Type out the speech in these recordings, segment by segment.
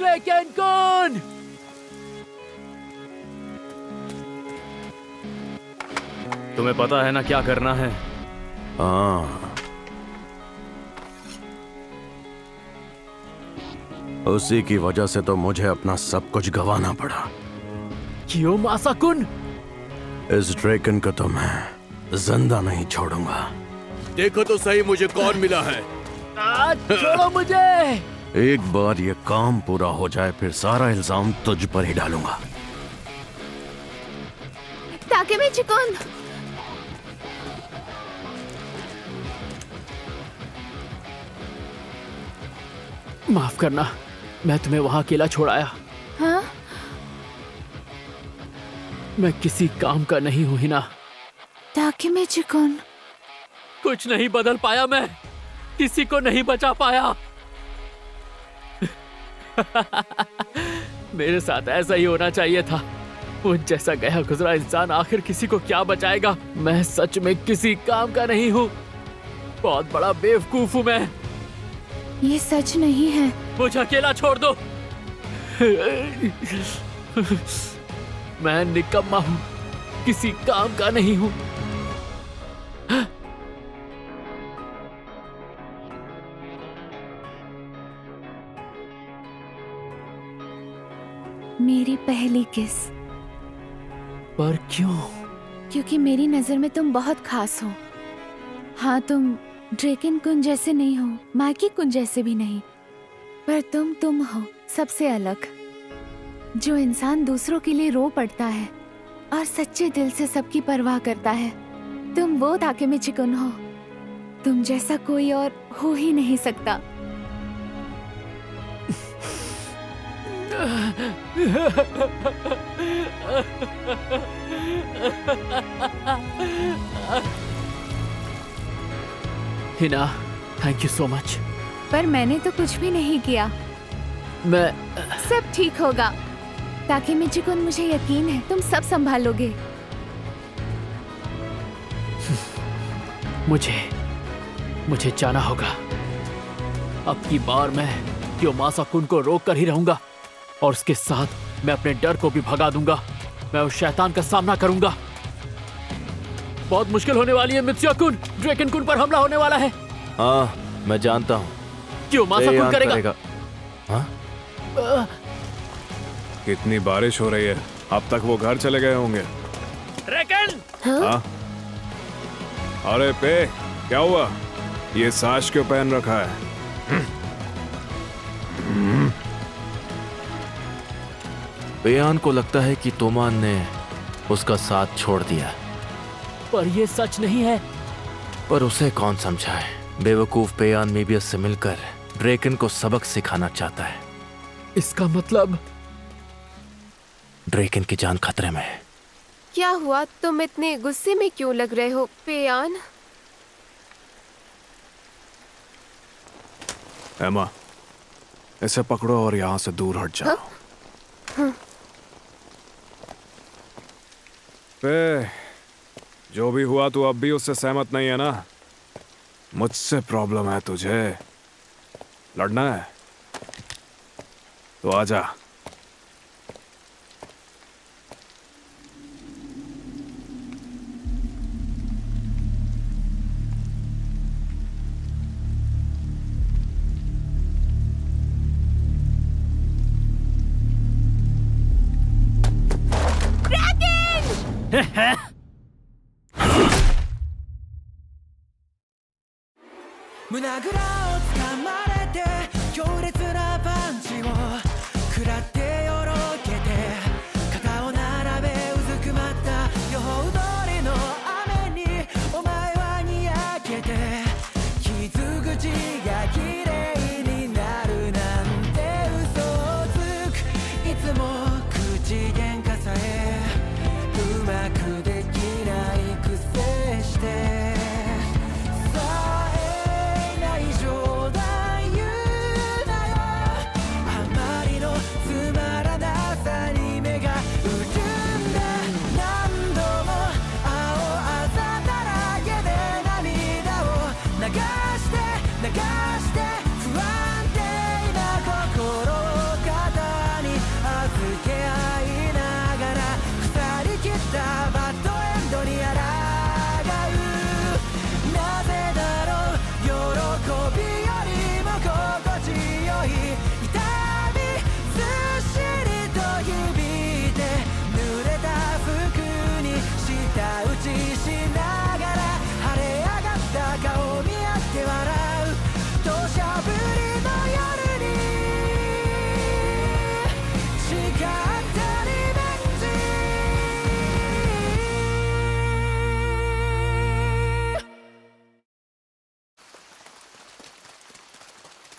ड्रैकन कुन! तुम्हें पता है ना क्या करना है? हाँ, उसी की वजह से तो मुझे अपना सब कुछ गंवाना पड़ा। कियोमासा कुन! इस ड्रैकन को तो मैं जिंदा नहीं छोड़ूंगा। देखो तो सही मुझे कौन मिला है। छोड़ो मुझे! एक बार ये काम पूरा हो जाए फिर सारा इल्जाम तुझ पर ही डालूंगा। ताकेमिची-कुन! माफ करना, मैं तुम्हें वहां अकेला छोड़ आया। हाँ? मैं किसी काम का नहीं हूं हिना। ताकेमिची-कुन! कुछ नहीं बदल पाया मैं, किसी को नहीं बचा पाया। मेरे साथ ऐसा ही होना चाहिए था। मुझ जैसा गया गुजरा इंसान आखिर किसी को क्या बचाएगा। मैं सच में किसी काम का नहीं हूँ। बहुत बड़ा बेवकूफ हूँ मैं। ये सच नहीं है। मुझे अकेला छोड़ दो। मैं निकम्मा हूँ, किसी काम का नहीं हूँ। मेरी पहली किस। पर क्यों? क्योंकि मेरी नजर में तुम बहुत खास हो। हाँ, तुम ड्रैकन कुन जैसे नहीं हो, माकी कुन जैसे भी नहीं, पर तुम हो सबसे अलग। जो इंसान दूसरों के लिए रो पड़ता है और सच्चे दिल से सबकी परवाह करता है, तुम वो ताकेमिची-कुन हो। तुम जैसा कोई और हो ही नहीं सकता। Hina, thank you so much. पर मैंने तो कुछ भी नहीं किया। मैं सब ठीक होगा ताकेमिची-कुन, मुझे यकीन है तुम सब संभालोगे। मुझे जाना होगा। अब की बार मैं कियोमासा कुन को रोक कर ही रहूंगा और उसके साथ मैं अपने डर को भी भगा दूंगा। मैं उस शैतान का सामना करूंगा। बहुत मुश्किल होने वाली है मित्सुया कुन। ड्रैकन कुन पर हमला होने वाला है। हाँ, मैं जानता हूँ। कियोमासा कुन करेगा। हाँ? कितनी बारिश हो रही है, अब तक वो घर चले गए होंगे। ड्रैकन! हाँ? अरे पे, क्या हुआ? ये साश क्यों पहन रखा है? पेयान को लगता है कि तोमान ने उसका साथ छोड़ दिया, पर ये सच नहीं है। पर उसे कौन समझाए। बेवकूफ पेयान मेबियस से मिलकर ड्रैकन को सबक सिखाना चाहता है। इसका मतलब ड्रैकन की जान खतरे में है। क्या हुआ? तुम इतने गुस्से में क्यों लग रहे हो पेयान? एमा, इसे पकड़ो और यहाँ से दूर हट जाओ। पे, जो भी हुआ तू अब भी उससे सहमत नहीं है ना? मुझसे प्रॉब्लम है तुझे? लड़ना है तो आजा।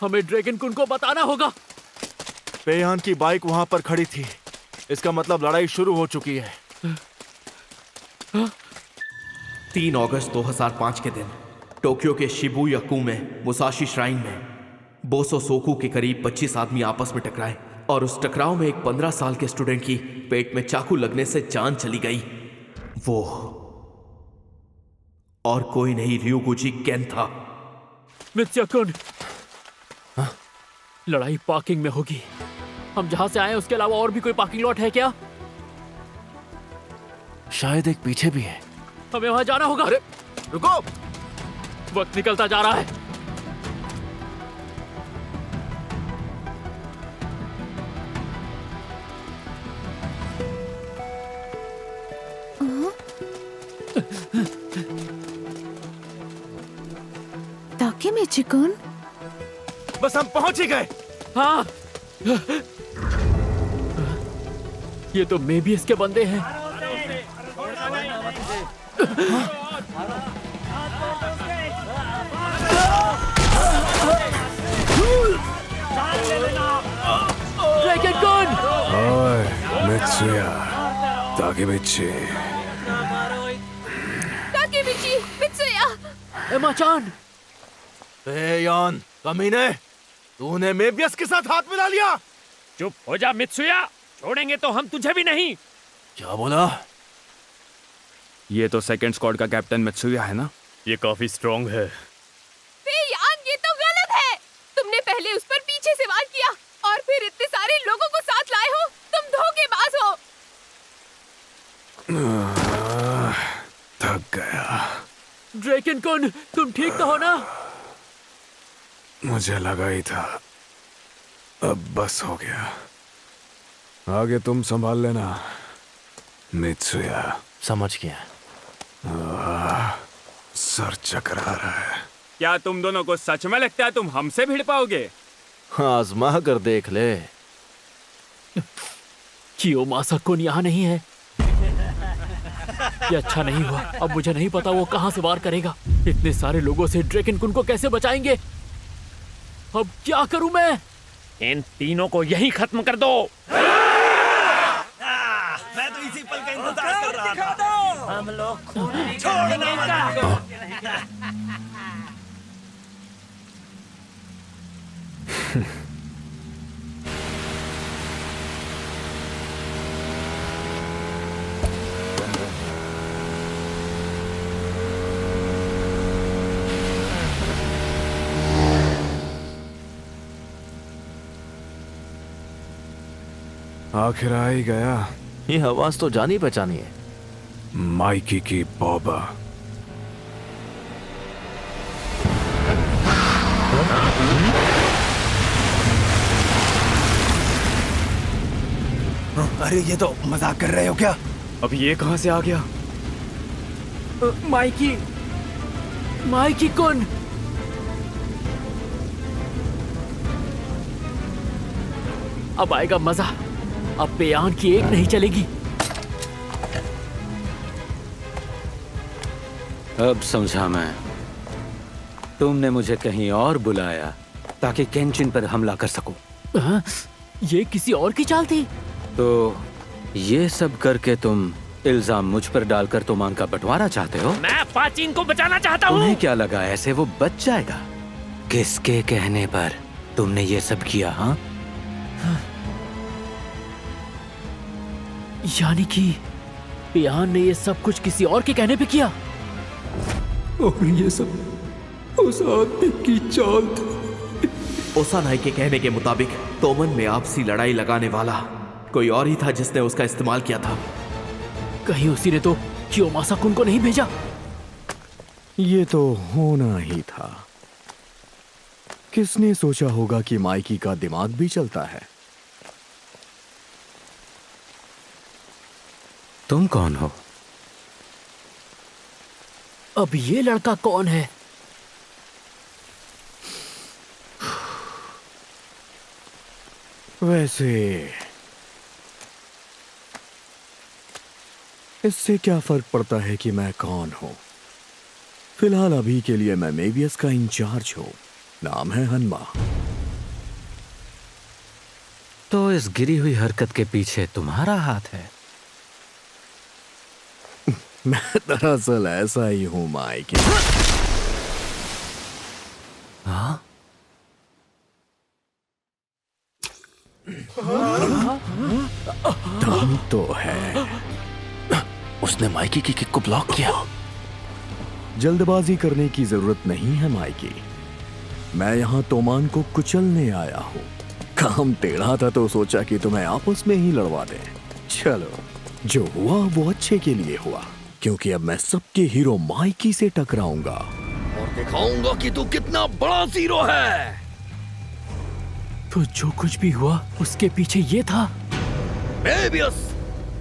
हमें ड्रैगन कुन को बताना होगा। पेयान की बाइक वहां पर खड़ी थी, इसका मतलब लड़ाई शुरू हो चुकी है। 3 अगस्त 2005 के दिन टोक्यो के शिबुयाकू में मुसाशी श्राइन में बोसो सोकू के करीब 25 आदमी आपस में टकराए और उस टकराव में एक 15 साल के स्टूडेंट की पेट में चाकू लगने से जान चली गई। वो और कोई नहीं, ryuguchi केन था। मित्सुया-कुन, लड़ाई पार्किंग में होगी। हम जहां से आए हैं उसके अलावा और भी कोई पार्किंग लॉट है क्या? शायद एक पीछे भी है। हमें वहां जाना होगा। अरे रुको, वक्त निकलता जा रहा है। ताकेमिची-कुन, बस हम पहुंच ही गए। हाँ, ये तो मेबियस के बंदे हैं। ड्रैगन कुन! ओए मित्सुया, ताकेमिची। ताकेमिची, मित्सुया! एमा-चान! पेयान, कमीने, तूने मेबियस के साथ हाथ मिला लिया। चुप हो जा मित्सुया, छोड़ेंगे तो हम तुझे भी नहीं। क्या बोला? ये तो सेकंड स्क्वाड का कैप्टन मित्सुया है ना? ये काफी स्ट्रॉन्ग है। पेयान, ये तो गलत है। तुमने पहले उस पर पीछे से वार किया और फिर इतने सारे लोगों को साथ लाए हो। तुम धोखेबाज हो। थक गया। ड्रैगन कुन, तुम ठीक तो हो ना? मुझे लगा ही था। अब बस हो गया। आगे तुम संभाल लेना मित्सुया। समझ गया। सर चकरा रहा है। क्या तुम दोनों को सच में लगता है तुम हमसे भिड़ पाओगे? आजमा कर देख ले। कियोमासा-कुन यहाँ नहीं है। ये अच्छा नहीं हुआ। अब मुझे नहीं पता वो कहां से वार करेगा। इतने सारे लोगों से ड्रैगन कुन को कैसे बचाएंगे? अब क्या करूं मैं? इन तीनों को यहीं खत्म कर दो। मैं तो इसी पल का इंतजार कर रहा था। हम लोग छोड़ना आखिर आ ही गया। ये आवाज तो जानी पहचानी है। माइकी की बॉबा। अरे ये तो मजाक कर रहे हो क्या? अब ये कहां से आ गया? माइकी कुन! अब आएगा मजा। अब पेयान की एक नहीं चलेगी। अब समझा मैं। तुमने मुझे कहीं और बुलाया ताकि केंचिन पर हमला कर सकूं। हाँ? ये किसी और की चाल थी। तो ये सब करके तुम इल्जाम मुझ पर डालकर तुमान का बंटवारा चाहते हो? मैं पाचीन को बचाना चाहता हूँ। तुम्हें क्या लगा ऐसे वो बच जाएगा? किसके कहने पर तुमने ये सब किया? हाँ, यानी कि पेयान ने ये सब कुछ किसी और के कहने पे किया। और ये सब उस आदमी की चाल थी। ओसानाई के कहने के मुताबिक तोमन में आपसी लड़ाई लगाने वाला कोई और ही था जिसने उसका इस्तेमाल किया था। कहीं उसी ने तो कियोमासा-कुन को नहीं भेजा? ये तो होना ही था। किसने सोचा होगा कि माइकी का दिमाग भी चलता है। तुम कौन हो? अब ये लड़का कौन है? वैसे इससे क्या फर्क पड़ता है कि मैं कौन हूं? फिलहाल अभी के लिए मैं मेबियस का इंचार्ज हूं। नाम है हन्मा। तो इस गिरी हुई हरकत के पीछे तुम्हारा हाथ है। मैं दरअसल ऐसा ही हूं माइकी। हाँ? दम तो है। उसने माइकी की किक को ब्लॉक किया। जल्दबाजी करने की जरूरत नहीं है माइकी। मैं यहाँ तोमान को कुचलने आया हूँ। काम टेढ़ा था तो सोचा कि तुम्हें आपस में ही लड़वा दें। चलो, जो हुआ वो अच्छे के लिए हुआ, क्योंकि अब मैं सबके हीरो माइकी से टकराऊंगा और दिखाऊंगा कि तू कितना बड़ा हीरो है। तो जो कुछ भी हुआ उसके पीछे ये था। मेबियस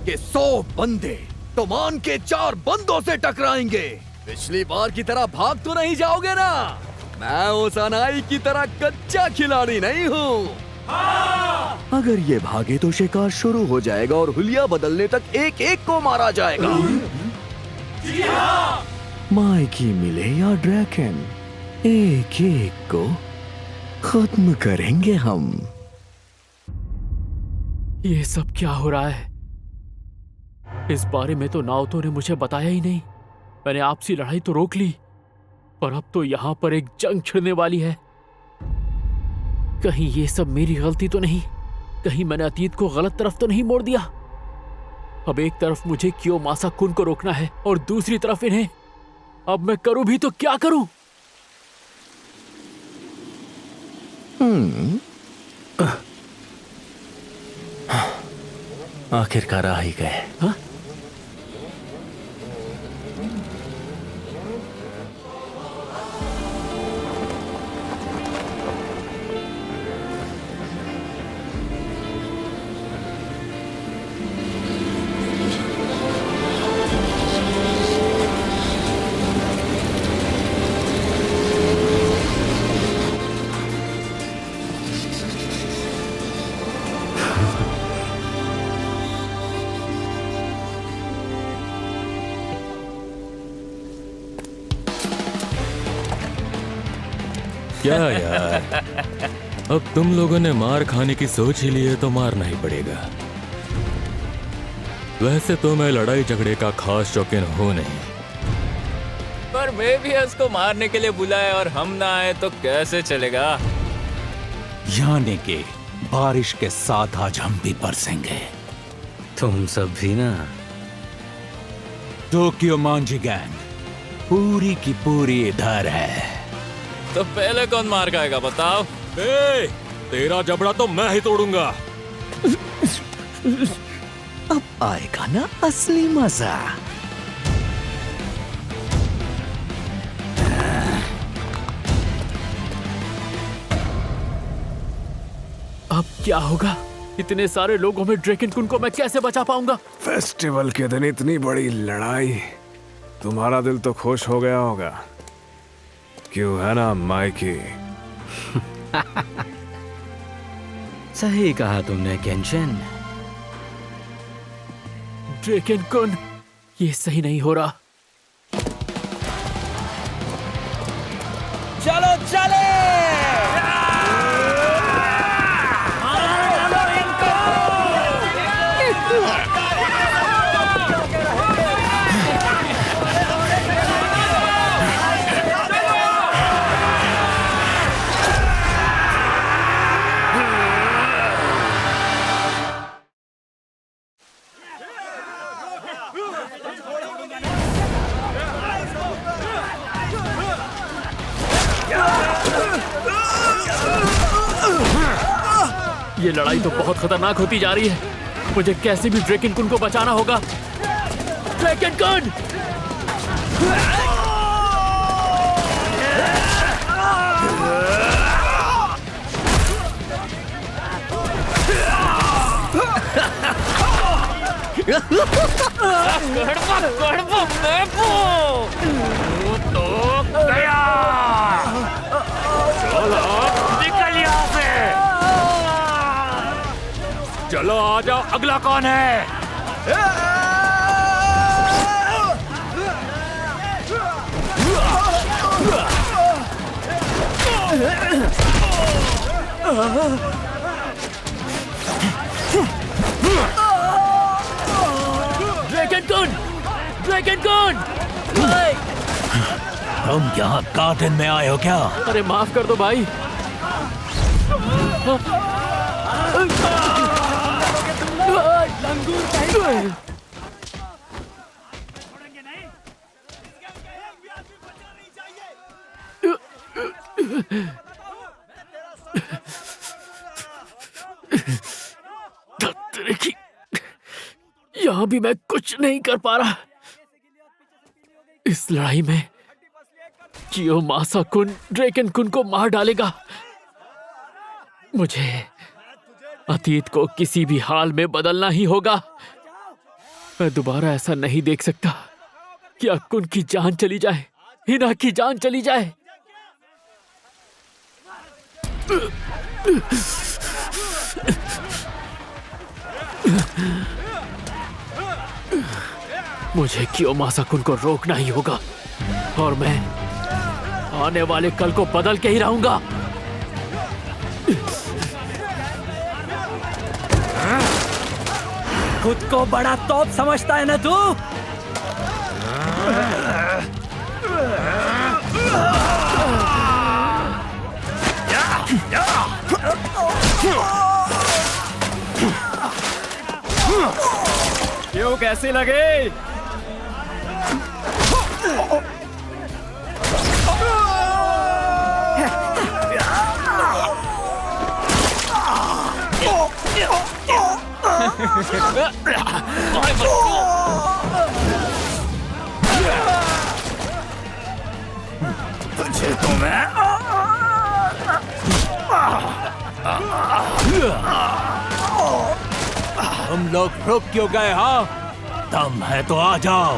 के 100 बंदे तोमान के 4 बंदों से टकराएंगे। पिछली बार की तरह भाग तो नहीं जाओगे ना? मैं उस अनाई की तरह कच्चा खिलाड़ी नहीं हूँ। अगर ये भागे तो शिकार शुरू हो जाएगा और हुलिया बदलने तक एक एक को मारा जाएगा। माइकी मिले या ड्रैकन, एक एक को खत्म करेंगे हम। ये सब क्या हो रहा है? इस बारे में तो नाओतो ने मुझे बताया ही नहीं। मैंने आपसी लड़ाई तो रोक ली, पर अब तो यहां पर एक जंग छिड़ने वाली है। कहीं ये सब मेरी गलती तो नहीं? कहीं मैंने अतीत को गलत तरफ तो नहीं मोड़ दिया? अब एक तरफ मुझे कियोमासा कुन को रोकना है और दूसरी तरफ इन्हें। अब मैं करूं भी तो क्या करूं? आखिरकार आ ही गए। हाँ? क्या यार, अब तुम लोगों ने मार खाने की सोच ही ली है तो मारना ही पड़ेगा। वैसे तो मैं लड़ाई झगड़े का खास शौकीन हूँ नहीं, पर मैं भी उसको मारने के लिए बुलाए और हम ना आए तो कैसे चलेगा? यानी कि बारिश के साथ आज हम भी बरसेंगे। तुम सब भी ना। टोक्यो मांजी गैंग पूरी की पूरी इधर है। तो पहले कौन मार खाएगा बताओ? तेरा जबड़ा तो मैं ही तोड़ूंगा। अब आएगा ना असली मजा। अब क्या होगा? इतने सारे लोगों में ड्रैकन कुन को मैं कैसे बचा पाऊंगा? फेस्टिवल के दिन इतनी बड़ी लड़ाई, तुम्हारा दिल तो खुश हो गया होगा, क्यों है ना माइकी? सही कहा तुमने केंचिन। ड्रैकन कुन, ये सही नहीं हो रहा। चलो चले। ये लड़ाई तो बहुत खतरनाक होती जा रही है। मुझे कैसे भी ड्रैकन कुन को बचाना होगा। ड्रैकन कुन! तो गया। चलो निकल यहाँ से। चलो आ जाओ, अगला कौन है? ड्रैगन कुन! तुम यहाँ गार्डन में आए हो क्या? अरे माफ कर दो भाई। यहाँ भी मैं कुछ नहीं कर पा रहा। इस लड़ाई में कियोमासा कुन ड्रैगन कुन को मार डालेगा। मुझे अतीत को किसी भी हाल में बदलना ही होगा। मैं दोबारा ऐसा नहीं देख सकता कि अकुन की जान चली जाए, हिना की जान चली जाए। मुझे कियोमासा कुन को रोकना ही होगा और मैं आने वाले कल को बदल के ही रहूंगा। खुद को बड़ा तोप समझता है ना तू? क्यों, कैसी लगे? तुझे तो मैं तुम लोग रुक क्यों गए? हाँ, दम है तो आ जाओ।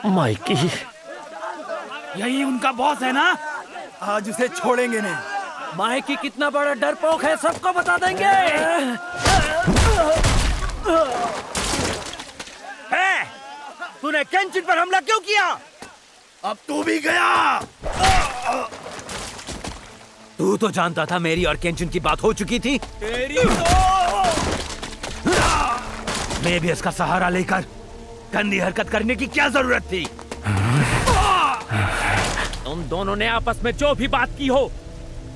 माइकी, यही उनका बॉस है ना? आज उसे छोड़ेंगे नहीं। माइकी कितना बड़ा डरपोक है सबको बता देंगे। तूने केंचिन पर हमला क्यों किया? अब तू भी गया। तू तो जानता था मेरी और केंचिन की बात हो चुकी थी। तेरी तो मैं भी इसका सहारा लेकर गंदी हरकत करने की क्या जरूरत थी? तुम दोनों ने आपस में जो भी बात की हो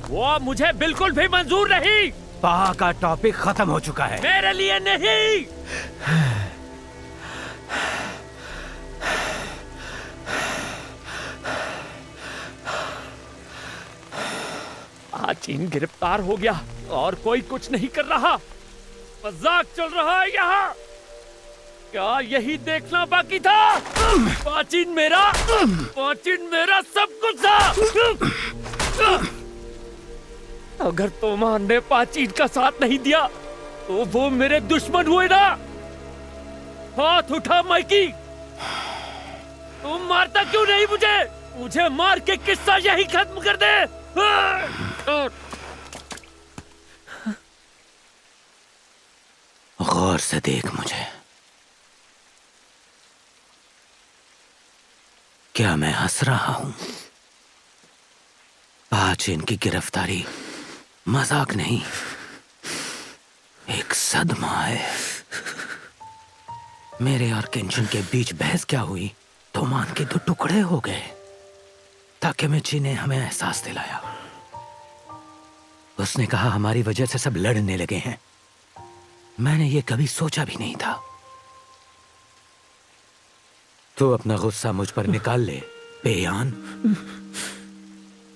वो मुझे बिल्कुल भी मंजूर नहीं। पाहा का टॉपिक खत्म हो चुका है। मेरे लिए नहीं। आचीन गिरफ्तार हो गया और कोई कुछ नहीं कर रहा। मजाक चल रहा है यहाँ। क्या यही देखना बाकी था? पाचीन मेरा सब कुछ था। अगर तोमार ने पाचीन का साथ नहीं दिया तो वो मेरे दुश्मन हुए ना। हाथ उठा माइकी। तुम मारता क्यों नहीं मुझे? मुझे मार के किस्सा यही खत्म कर दे। गौर से देख मुझे। क्या मैं हंस रहा हूं? आज इनकी गिरफ्तारी मजाक नहीं, एक सदमा है। मेरे और केंचिन के बीच बहस क्या हुई? तोमान के 2 टुकड़े हो गए। ताकेमिची ने हमें एहसास दिलाया। उसने कहा हमारी वजह से सब लड़ने लगे हैं। मैंने ये कभी सोचा भी नहीं था। तू अपना गुस्सा मुझ पर निकाल ले पेयान।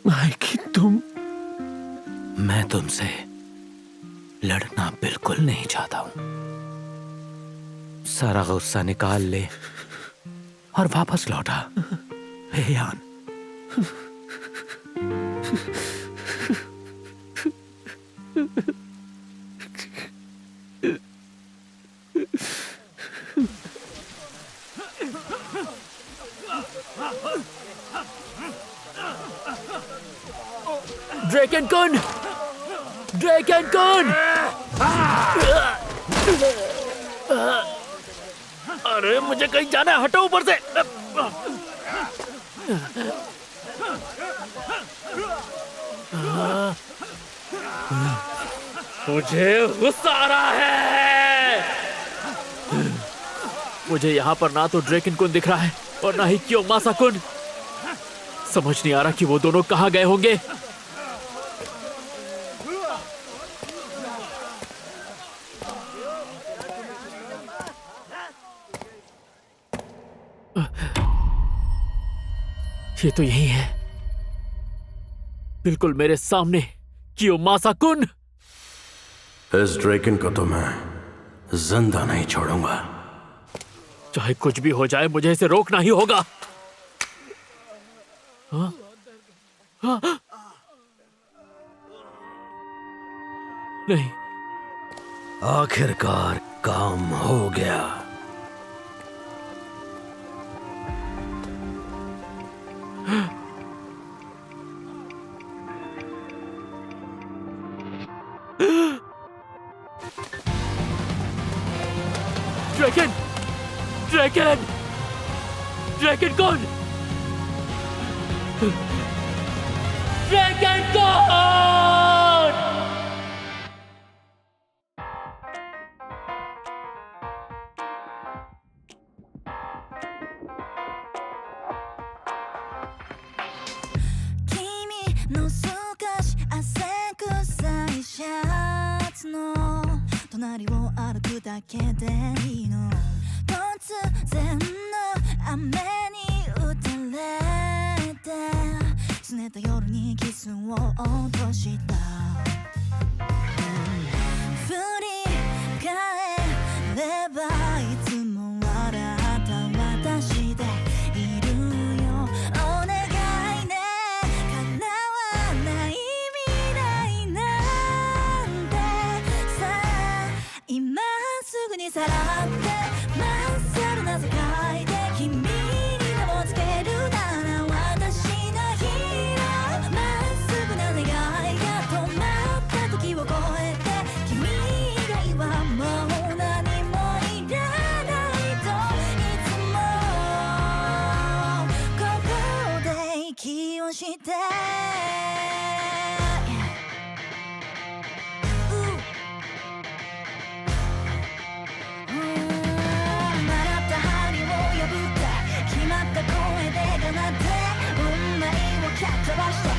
माइकी, तुम... मैं तुमसे लड़ना बिल्कुल नहीं चाहता हूं। सारा गुस्सा निकाल ले और वापस लौटा पेयान। ड्रैगन कुन! ड्रैगन कुन! अरे मुझे कहीं जाना है, हटो ऊपर से। मुझे गुस्सा आ रहा है। मुझे यहाँ पर ना तो ड्रेकन कुन दिख रहा है और ना ही कियोमासा कुन। समझ नहीं आ रहा कि वो दोनों कहाँ गए होंगे। ये तो यही है, बिल्कुल मेरे सामने कियोमासा कुन। इस ड्रैकन को तो मैं जिंदा नहीं छोड़ूंगा। चाहे कुछ भी हो जाए, मुझे इसे रोकना ही होगा। हाँ? हाँ? नहीं, आखिरकार काम हो गया। ड्रैकन! ड्रैकन! ड्रैकन कौन? ड्रैकन कौन? Rush